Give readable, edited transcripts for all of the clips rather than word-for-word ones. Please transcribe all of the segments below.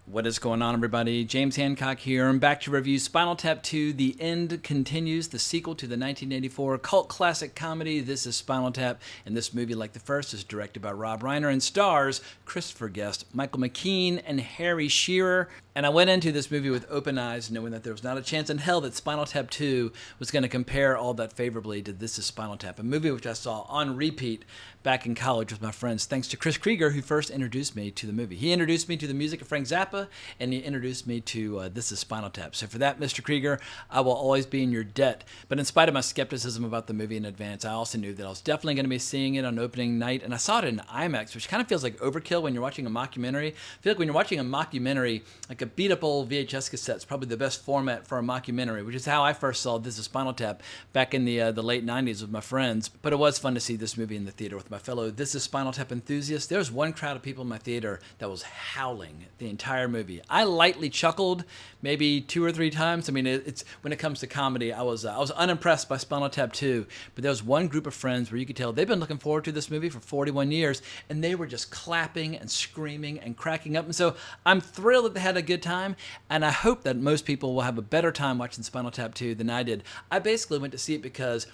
What is going on, everybody? James Hancock here. I'm back to review Spinal Tap II, The End Continues, the sequel to the 1984 cult classic comedy. This is Spinal Tap, and this movie, like the first, is directed by Rob Reiner and stars Christopher Guest, Michael McKean, and Harry Shearer. And I went into this movie with open eyes, knowing that there was not a chance in hell that Spinal Tap II was going to compare all that favorably to This is Spinal Tap, a movie which I saw on repeat back in college with my friends, thanks to Chris Krieger, who first introduced me to the movie. He introduced me to the music of Frank Zappa, and he introduced me to This is Spinal Tap. So for that, Mr. Krieger, I will always be in your debt. But in spite of my skepticism about the movie in advance, I also knew that I was definitely going to be seeing it on opening night, and I saw it in IMAX, which kind of feels like overkill when you're watching a mockumentary. I feel like when you're watching a mockumentary, like a beat-up old VHS cassette is probably the best format for a mockumentary, which is how I first saw This is Spinal Tap back in the late 90s with my friends. But it was fun to see this movie in the theater with my fellow This is Spinal Tap enthusiasts. There was one crowd of people in my theater that was howling the entire movie. I lightly chuckled maybe 2 or 3 times. I mean, it's when it comes to comedy, I was unimpressed by Spinal Tap 2, but there was one group of friends where you could tell they've been looking forward to this movie for 41 years, and they were just clapping and screaming and cracking up. And so I'm thrilled that they had a good time, and I hope that most people will have a better time watching Spinal Tap 2 than I did. I basically went to see it because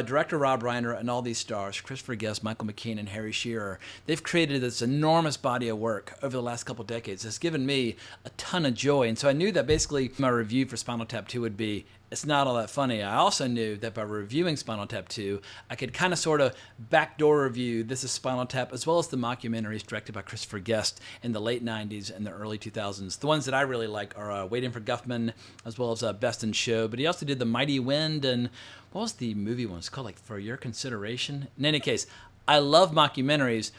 director Rob Reiner and all these stars, Christopher Guest, Michael McKean, and Harry Shearer, they've created this enormous body of work over the last couple decades. It's given me a ton of joy. And so I knew that basically my review for Spinal Tap 2 would be, it's not all that funny. I also knew that by reviewing Spinal Tap 2, I could kind of sort of backdoor review This is Spinal Tap, as well as the mockumentaries directed by Christopher Guest in the late 90s and the early 2000s. The ones that I really like are Waiting for Guffman, as well as Best in Show. But he also did The Mighty Wind, and what was the movie one? It's called like For Your Consideration. In any case, I love mockumentaries.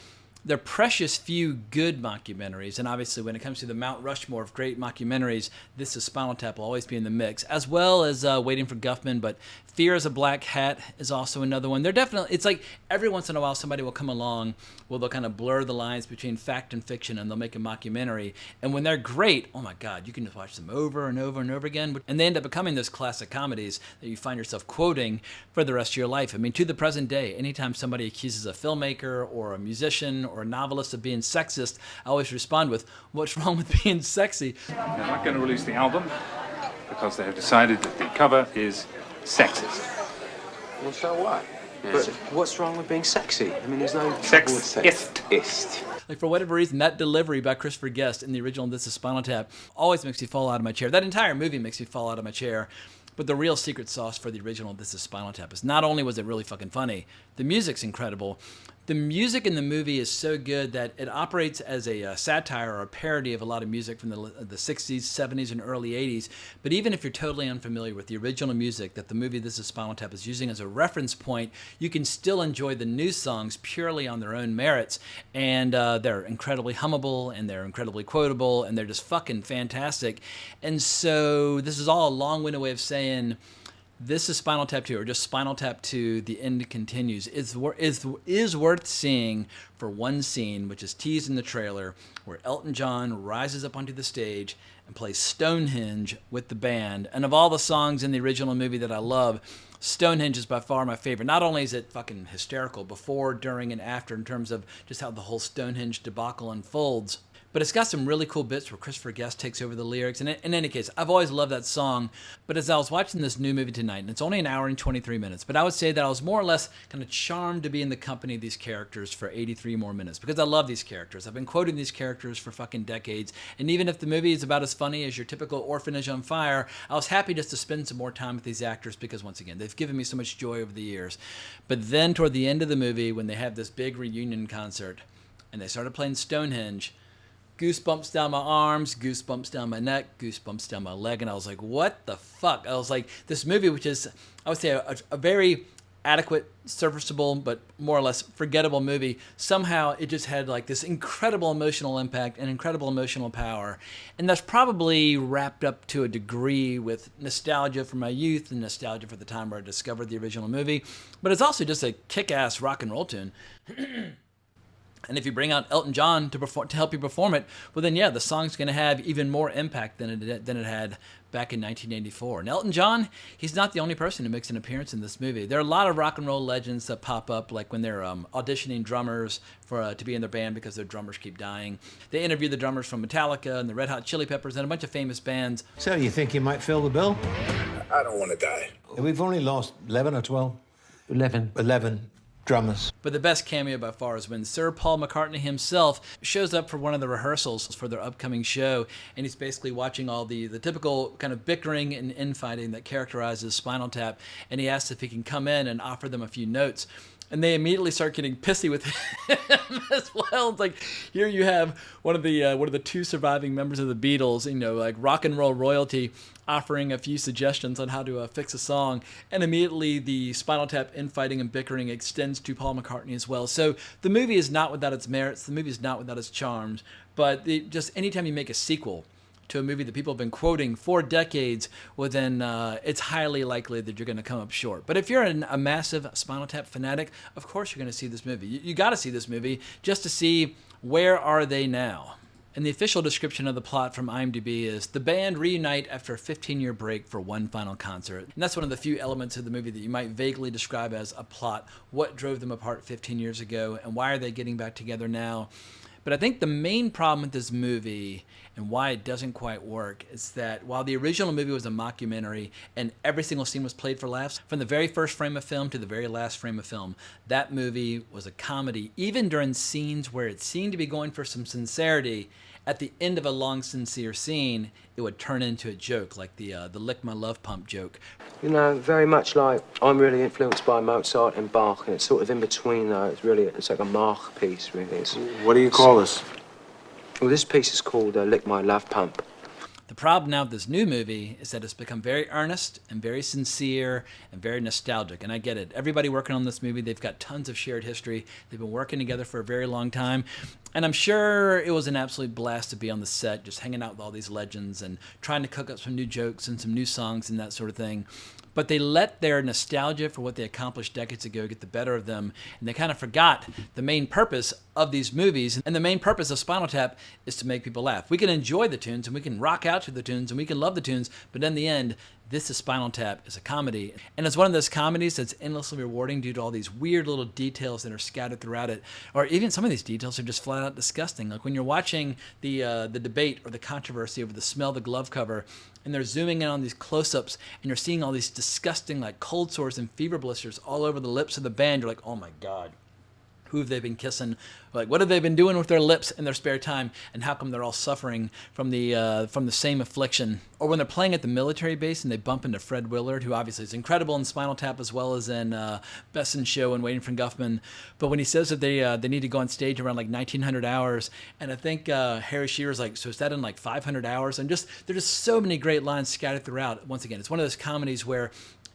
They're precious few good mockumentaries, and obviously when it comes to the Mount Rushmore of great mockumentaries, This is Spinal Tap will always be in the mix, as well as Waiting for Guffman, but Fear is a Black Hat is also another one. They're definitely, it's like every once in a while somebody will come along where they'll kind of blur the lines between fact and fiction, and they'll make a mockumentary, and when they're great, oh my God, you can just watch them over and over and over again, and they end up becoming those classic comedies that you find yourself quoting for the rest of your life. I mean, to the present day, anytime somebody accuses a filmmaker or a musician or a novelist of being sexist, I always respond with, what's wrong with being sexy? They're not going to release the album because they have decided that the cover is sexist. Well, so what? Yeah. But what's wrong with being sexy? I mean, there's no Sexist. Like, for whatever reason, that delivery by Christopher Guest in the original This is Spinal Tap always makes me fall out of my chair. That entire movie makes me fall out of my chair. But the real secret sauce for the original This is Spinal Tap is not only was it really fucking funny, the music's incredible. The music in the movie is so good that it operates as a satire or a parody of a lot of music from the 60s, 70s, and early 80s. But even if you're totally unfamiliar with the original music that the movie This is Spinal Tap is using as a reference point, you can still enjoy the new songs purely on their own merits. And they're incredibly hummable, and they're incredibly quotable, and they're just fucking fantastic. And so this is all a long-winded way of saying This is Spinal Tap 2, or just Spinal Tap 2, The End Continues, is worth seeing for one scene, which is teased in the trailer, where Elton John rises up onto the stage and plays Stonehenge with the band. And of all the songs in the original movie that I love, Stonehenge is by far my favorite. Not only is it fucking hysterical before, during, and after in terms of just how the whole Stonehenge debacle unfolds, but it's got some really cool bits where Christopher Guest takes over the lyrics. And in any case, I've always loved that song. But as I was watching this new movie tonight, and it's only an hour and 23 minutes, but I would say that I was more or less kind of charmed to be in the company of these characters for 83 more minutes, because I love these characters. I've been quoting these characters for fucking decades. And even if the movie is about as funny as your typical Orphanage on Fire, I was happy just to spend some more time with these actors, because once again, they've given me so much joy over the years. But then toward the end of the movie, when they have this big reunion concert, and they started playing Stonehenge, goosebumps down my arms, goosebumps down my neck, goosebumps down my leg, and I was like, what the fuck? I was like, this movie, which is, I would say, a very adequate, serviceable, but more or less forgettable movie, somehow it just had like this incredible emotional impact and incredible emotional power. And that's probably wrapped up to a degree with nostalgia for my youth and nostalgia for the time where I discovered the original movie. But it's also just a kick-ass rock and roll tune. And if you bring out Elton John to help you perform it, well then yeah, the song's going to have even more impact than it had back in 1984. And Elton John, he's not the only person who makes an appearance in this movie. There are a lot of rock and roll legends that pop up, like when they're auditioning drummers for to be in their band because their drummers keep dying. They interview the drummers from Metallica and the Red Hot Chili Peppers and a bunch of famous bands. So you think you might fill the bill? I don't want to die. We've only lost 11 or 12? 11 drummers. But the best cameo by far is when Sir Paul McCartney himself shows up for one of the rehearsals for their upcoming show, and he's basically watching all the typical kind of bickering and infighting that characterizes Spinal Tap, and he asks if he can come in and offer them a few notes. And they immediately start getting pissy with him as well. It's like, here you have one of the two surviving members of the Beatles, you know, like rock and roll royalty, offering a few suggestions on how to fix a song, and immediately the Spinal Tap infighting and bickering extends to Paul McCartney as well. So the movie is not without its merits, the movie is not without its charms, but just anytime you make a sequel to a movie that people have been quoting for decades, well then it's highly likely that you're going to come up short. But if you're a massive Spinal Tap fanatic, of course you're going to see this movie. You got to see this movie just to see where are they now. And the official description of the plot from IMDb is, the band reunite after a 15-year break for one final concert. And that's one of the few elements of the movie that you might vaguely describe as a plot. What drove them apart 15 years ago, and why are they getting back together now? But I think the main problem with this movie and why it doesn't quite work is that while the original movie was a mockumentary and every single scene was played for laughs, from the very first frame of film to the very last frame of film, that movie was a comedy. Even during scenes where it seemed to be going for some sincerity, at the end of a long, sincere scene, it would turn into a joke, like the Lick My Love Pump joke. You know, very much like I'm really influenced by Mozart and Bach, and it's sort of in between though. It's like a Mach piece, really. What do you call this? Well, this piece is called Lick My Love Pump. The problem now with this new movie is that it's become very earnest and very sincere and very nostalgic. And I get it. Everybody working on this movie, they've got tons of shared history. They've been working together for a very long time. And I'm sure it was an absolute blast to be on the set, just hanging out with all these legends and trying to cook up some new jokes and some new songs and that sort of thing. But they let their nostalgia for what they accomplished decades ago get the better of them, and they kind of forgot the main purpose of these movies. And the main purpose of Spinal Tap is to make people laugh. We can enjoy the tunes, and we can rock out to the tunes, and we can love the tunes, but in the end, this is Spinal Tap is a comedy. And it's one of those comedies that's endlessly rewarding due to all these weird little details that are scattered throughout it. Or even some of these details are just flat out disgusting. Like when you're watching the debate or the controversy over the smell of the glove cover, and they're zooming in on these close-ups, and you're seeing all these disgusting like cold sores and fever blisters all over the lips of the band. You're like, oh my God. Who have they been kissing? Like, what have they been doing with their lips in their spare time? And how come they're all suffering from the same affliction? Or when they're playing at the military base and they bump into Fred Willard, who obviously is incredible in Spinal Tap as well as in Best in Show and Waiting for Guffman. But when he says that they need to go on stage around like 1900 hours, and I think Harry Shearer's like, so is that in like 500 hours? And there's just so many great lines scattered throughout. Once again, it's one of those comedies where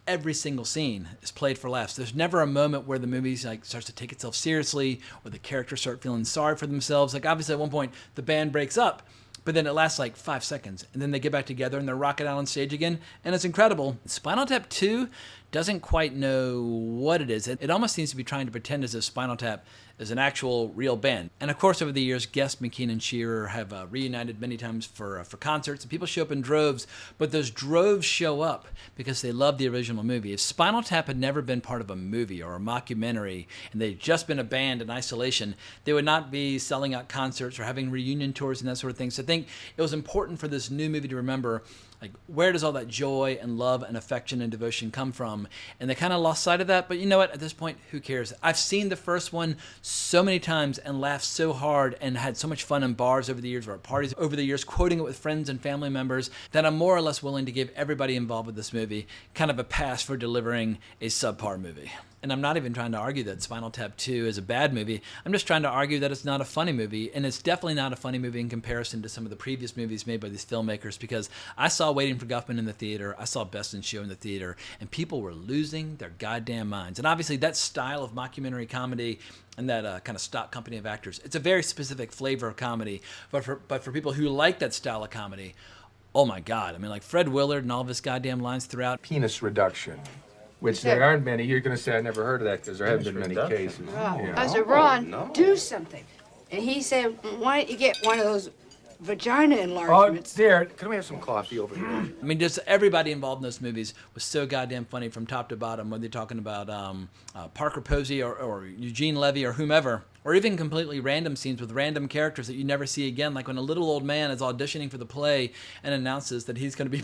every single scene is played for laughs. There's never a moment where the movie like starts to take itself seriously or the characters start feeling sorry for themselves. Like obviously at one point the band breaks up, but then it lasts like 5 seconds, and then they get back together and they're rocking out on stage again, and it's incredible. Spinal Tap II doesn't quite know what it is. It almost seems to be trying to pretend as if Spinal Tap is an actual real band. And of course, over the years, Guest, McKean, and Shearer have reunited many times for concerts, and people show up in droves, but those droves show up because they love the original movie. If Spinal Tap had never been part of a movie or a mockumentary, and they'd just been a band in isolation, they would not be selling out concerts or having reunion tours and that sort of thing. So I think it was important for this new movie to remember, like, where does all that joy and love and affection and devotion come from? And they kind of lost sight of that, but you know what? At this point, who cares? I've seen the first one so many times and laughed so hard and had so much fun in bars over the years or at parties over the years, quoting it with friends and family members, that I'm more or less willing to give everybody involved with this movie kind of a pass for delivering a subpar movie. And I'm not even trying to argue that Spinal Tap 2 is a bad movie. I'm just trying to argue that it's not a funny movie, and it's definitely not a funny movie in comparison to some of the previous movies made by these filmmakers, because I saw Waiting for Guffman in the theater, I saw Best in Show in the theater, and people were losing their goddamn minds. And obviously that style of mockumentary comedy and that kind of stock company of actors, it's a very specific flavor of comedy, but for people who like that style of comedy, oh my God. I mean, like Fred Willard and all of his goddamn lines throughout. Penis reduction, which there aren't many. You're going to say I never heard of that because there haven't been many cases. I said, Ron, do something. And he said, why don't you get one of those vagina Oh, enlargements? dear, can we have some coffee over here? I mean, just everybody involved in those movies was so goddamn funny from top to bottom, whether you're talking about Parker Posey or Eugene Levy or whomever, or even completely random scenes with random characters that you never see again, like when a little old man is auditioning for the play and announces that he's going to be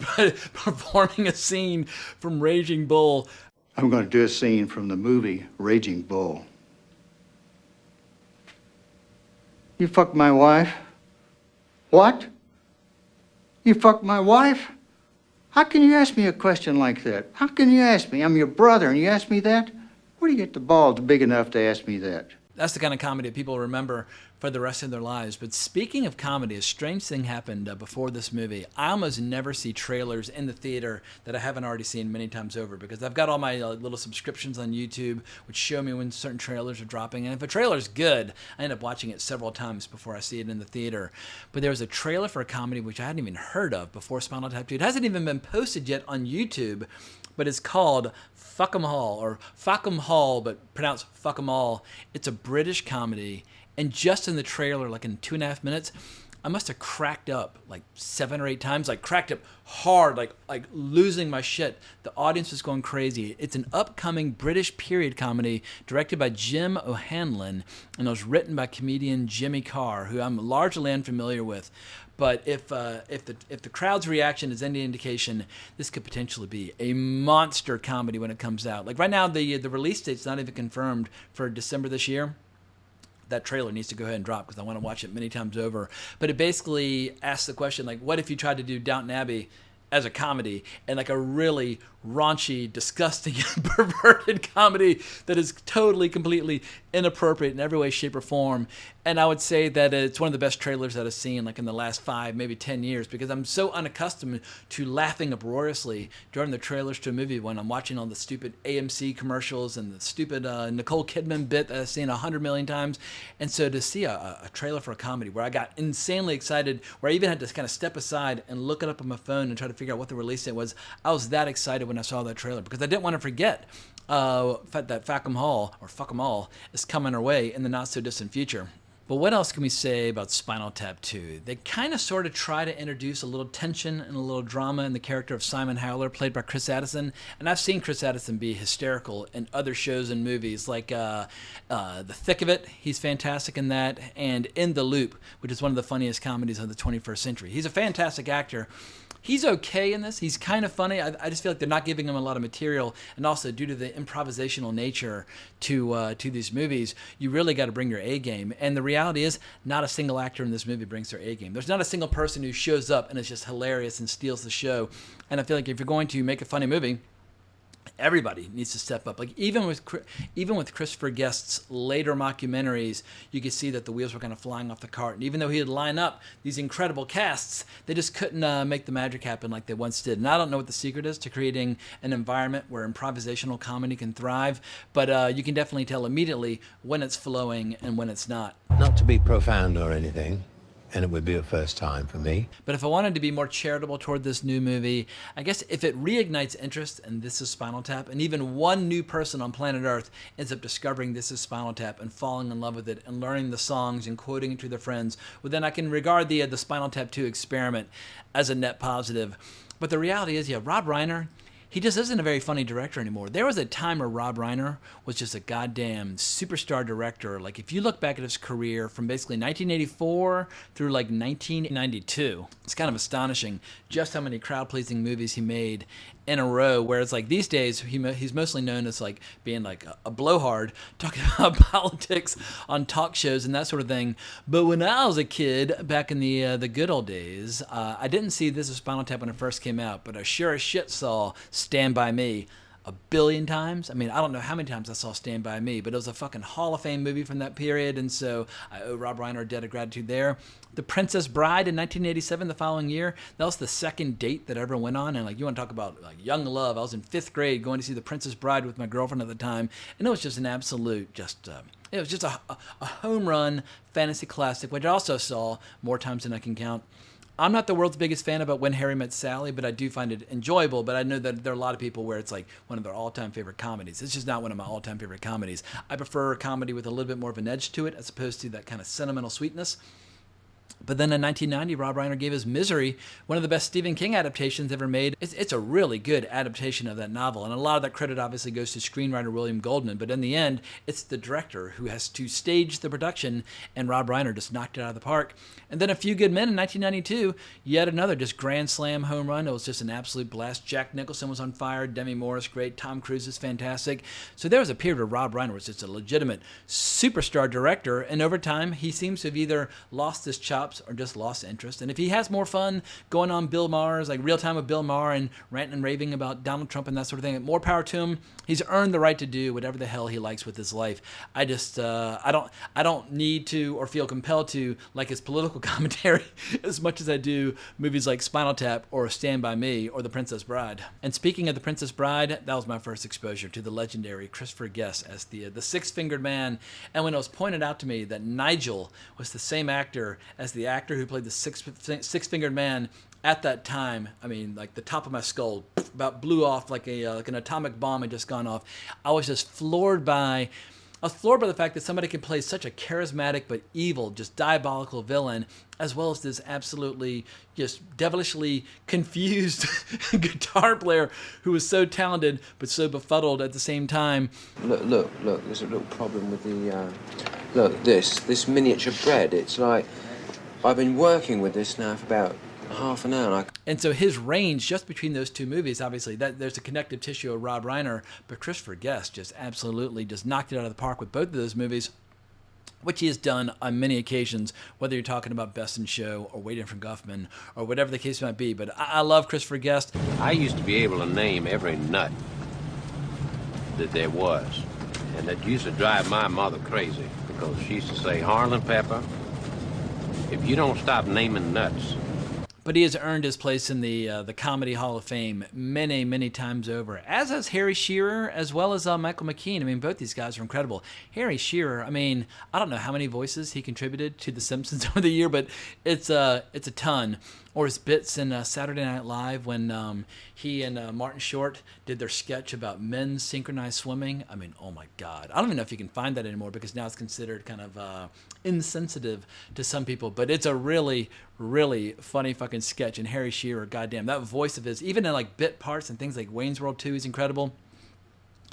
performing a scene from Raging Bull. I'm going to do a scene from the movie Raging Bull. You fucked my wife? What? You fucked my wife? How can you ask me a question like that? How can you ask me? I'm your brother and you ask me that? Where do you get the balls big enough to ask me that? That's the kind of comedy that people remember for the rest of their lives. But speaking of comedy, a strange thing happened before this movie. I almost never see trailers in the theater that I haven't already seen many times over, because I've got all my little subscriptions on YouTube which show me when certain trailers are dropping. And if a trailer's good, I end up watching it several times before I see it in the theater. But there was a trailer for a comedy which I hadn't even heard of before Spinal Tap II. It hasn't even been posted yet on YouTube, but it's called Fuck 'em Hall, or Fuck 'em Hall, but pronounced Fuck 'em All. It's a British comedy, and just in the trailer, like in 2.5 minutes, I must have cracked up like 7 or 8 times, like cracked up hard, like losing my shit. The audience was going crazy. It's an upcoming British period comedy directed by Jim O'Hanlon, and it was written by comedian Jimmy Carr, who I'm largely unfamiliar with. But if the crowd's reaction is any indication, this could potentially be a monster comedy when it comes out. Like right now, the release date's not even confirmed for December this year. That trailer needs to go ahead and drop because I want to watch it many times over. But it basically asks the question, like, what if you tried to do Downton Abbey as a comedy, and like a really raunchy, disgusting, perverted comedy that is totally, completely inappropriate in every way, shape, or form. And I would say that it's one of the best trailers that I've seen like in the last 5, maybe 10 years, because I'm so unaccustomed to laughing uproariously during the trailers to a movie when I'm watching all the stupid AMC commercials and the stupid Nicole Kidman bit that I've seen 100 million times. And so to see a trailer for a comedy where I got insanely excited, where I even had to kind of step aside and look it up on my phone and try to figure out what the release date was, I was that excited when I saw that trailer, because I didn't want to forget that Fuck 'em Hall, or Fuck 'em All, is coming our way in the not so distant future. But what else can we say about Spinal Tap II? They kind of sort of try to introduce a little tension and a little drama in the character of Simon Howler, played by Chris Addison. And I've seen Chris Addison be hysterical in other shows and movies, like The Thick of It. He's fantastic in that. And In the Loop, which is one of the funniest comedies of the 21st century. He's a fantastic actor. He's okay in this. He's kind of funny. I just feel like they're not giving him a lot of material, and also due to the improvisational nature to these movies, you really got to bring your A game. And the reality is, not a single actor in this movie brings their A game. There's not a single person who shows up and is just hilarious and steals the show. And I feel like if you're going to make a funny movie, everybody needs to step up. Like even with Christopher Guest's later mockumentaries, you could see that the wheels were kind of flying off the cart. And even though he would line up these incredible casts, they just couldn't make the magic happen like they once did. And I don't know what the secret is to creating an environment where improvisational comedy can thrive, but you can definitely tell immediately when it's flowing and when it's not. Not to be profound or anything, and it would be a first time for me. But if I wanted to be more charitable toward this new movie, I guess if it reignites interest in This Is Spinal Tap, and even one new person on planet Earth ends up discovering This Is Spinal Tap and falling in love with it and learning the songs and quoting it to their friends, well, then I can regard the Spinal Tap II experiment as a net positive. But the reality is, Rob Reiner, he just isn't a very funny director anymore. There was a time where Rob Reiner was just a goddamn superstar director. Like, if you look back at his career from basically 1984 through like 1992, it's kind of astonishing just how many crowd-pleasing movies he made in a row. Whereas like these days, he's mostly known as like being like a blowhard, talking about politics on talk shows and that sort of thing. But when I was a kid, back in the good old days, I didn't see This Is Spinal Tap when it first came out, but I sure as shit saw Stand By Me 1 billion times. I mean, I don't know how many times I saw Stand By Me, but it was a fucking Hall of Fame movie from that period, and so I owe Rob Reiner a debt of gratitude there. The Princess Bride in 1987, the following year, that was the second date that I ever went on, and like, you want to talk about like young love, I was in 5th grade going to see The Princess Bride with my girlfriend at the time, and it was just an absolute, it was just a home run fantasy classic, which I also saw more times than I can count. I'm not the world's biggest fan about When Harry Met Sally, but I do find it enjoyable. But I know that there are a lot of people where it's like one of their all-time favorite comedies. It's just not one of my all-time favorite comedies. I prefer a comedy with a little bit more of an edge to it as opposed to that kind of sentimental sweetness. But then in 1990, Rob Reiner gave us Misery, one of the best Stephen King adaptations ever made. It's a really good adaptation of that novel, and a lot of that credit obviously goes to screenwriter William Goldman, but in the end, it's the director who has to stage the production, and Rob Reiner just knocked it out of the park. And then A Few Good Men in 1992, yet another just grand slam home run. It was just an absolute blast. Jack Nicholson was on fire, Demi Moore great, Tom Cruise is fantastic. So there was a period where Rob Reiner was just a legitimate superstar director, and over time, he seems to have either lost his chops or just lost interest. And if he has more fun going on Bill Maher's, like Real Time with Bill Maher and ranting and raving about Donald Trump and that sort of thing, more power to him. He's earned the right to do whatever the hell he likes with his life. I just, I don't need to or feel compelled to like his political commentary as much as I do movies like Spinal Tap or Stand By Me or The Princess Bride. And speaking of The Princess Bride, that was my first exposure to the legendary Christopher Guest as the six-fingered man. And when it was pointed out to me that Nigel was the same actor as the actor who played the six-fingered man at that time, I mean, like the top of my skull about blew off like an atomic bomb had just gone off. I was just floored by the fact that somebody can play such a charismatic but evil, just diabolical villain, as well as this absolutely just devilishly confused guitar player who was so talented but so befuddled at the same time. Look, there's a little problem with the, look, this miniature bread. It's like, I've been working with this now for about half an hour. And so his range just between those two movies, obviously, that there's a connective tissue of Rob Reiner, but Christopher Guest just absolutely just knocked it out of the park with both of those movies, which he has done on many occasions, whether you're talking about Best in Show or Waiting for Guffman or whatever the case might be. But I love Christopher Guest. I used to be able to name every nut that there was, and that used to drive my mother crazy because she used to say, Harlan Pepper, if you don't stop naming nuts. But he has earned his place in the Comedy Hall of Fame many, many times over, as has Harry Shearer, as well as Michael McKean. I mean, both these guys are incredible. Harry Shearer, I mean, I don't know how many voices he contributed to The Simpsons over the year, but it's a ton. Or his bits in Saturday Night Live when he and Martin Short did their sketch about men's synchronized swimming. I mean, oh my God. I don't even know if you can find that anymore because now it's considered kind of insensitive to some people. But it's a really, really funny fucking sketch. And Harry Shearer, goddamn, that voice of his, even in like bit parts and things like Wayne's World 2, he's incredible.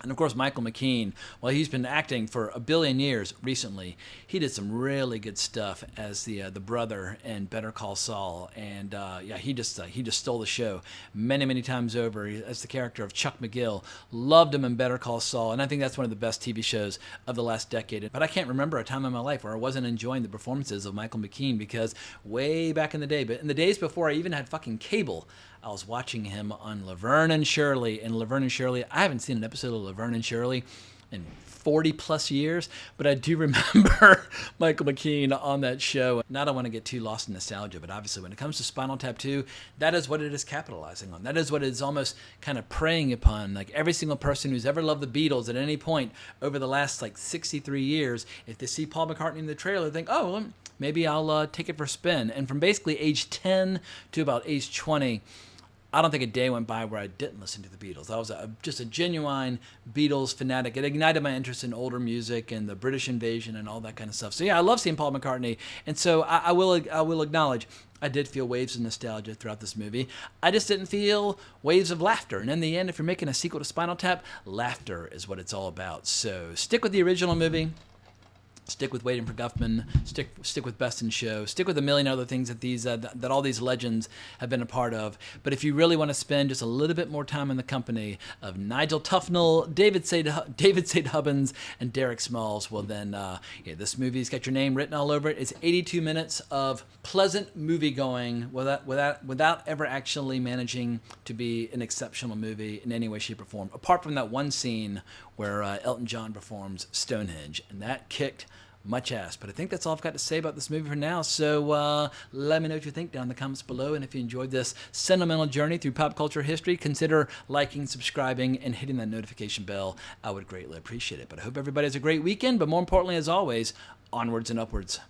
And of course, Michael McKean, well, he's been acting for a billion years recently. He did some really good stuff as the brother in Better Call Saul, and he just stole the show many, many times over as the character of Chuck McGill. Loved him in Better Call Saul, and I think that's one of the best TV shows of the last decade. But I can't remember a time in my life where I wasn't enjoying the performances of Michael McKean because way back in the day, but in the days before I even had fucking cable, I was watching him on Laverne and Shirley. And Laverne and Shirley, I haven't seen an episode of Laverne and Shirley in 40 plus years, but I do remember Michael McKean on that show. Now I don't want to get too lost in nostalgia, but obviously when it comes to Spinal Tap II, that is what it is capitalizing on. That is what it is almost kind of preying upon. Like every single person who's ever loved the Beatles at any point over the last like 63 years, if they see Paul McCartney in the trailer, they think, oh, well, maybe I'll take it for a spin. And from basically age 10 to about age 20, I don't think a day went by where I didn't listen to the Beatles. I was just a genuine Beatles fanatic. It ignited my interest in older music and the British invasion and all that kind of stuff. So yeah, I love seeing Paul McCartney. And so I will acknowledge I did feel waves of nostalgia throughout this movie. I just didn't feel waves of laughter. And in the end, if you're making a sequel to Spinal Tap, laughter is what it's all about. So stick with the original movie. Stick with Waiting for Guffman. Stick with Best in Show. Stick with a million other things that that all these legends have been a part of. But if you really want to spend just a little bit more time in the company of Nigel Tufnell, David St. Hubbins, and Derek Smalls, well then, this movie's got your name written all over it. It's 82 minutes of pleasant movie going without ever actually managing to be an exceptional movie in any way, shape, or form. Apart from that one scene where Elton John performs Stonehenge, and that kicked much ass. But I think that's all I've got to say about this movie for now. So let me know what you think down in the comments below. And if you enjoyed this sentimental journey through pop culture history, consider liking, subscribing, and hitting that notification bell. I would greatly appreciate it. But I hope everybody has a great weekend. But more importantly, as always, onwards and upwards.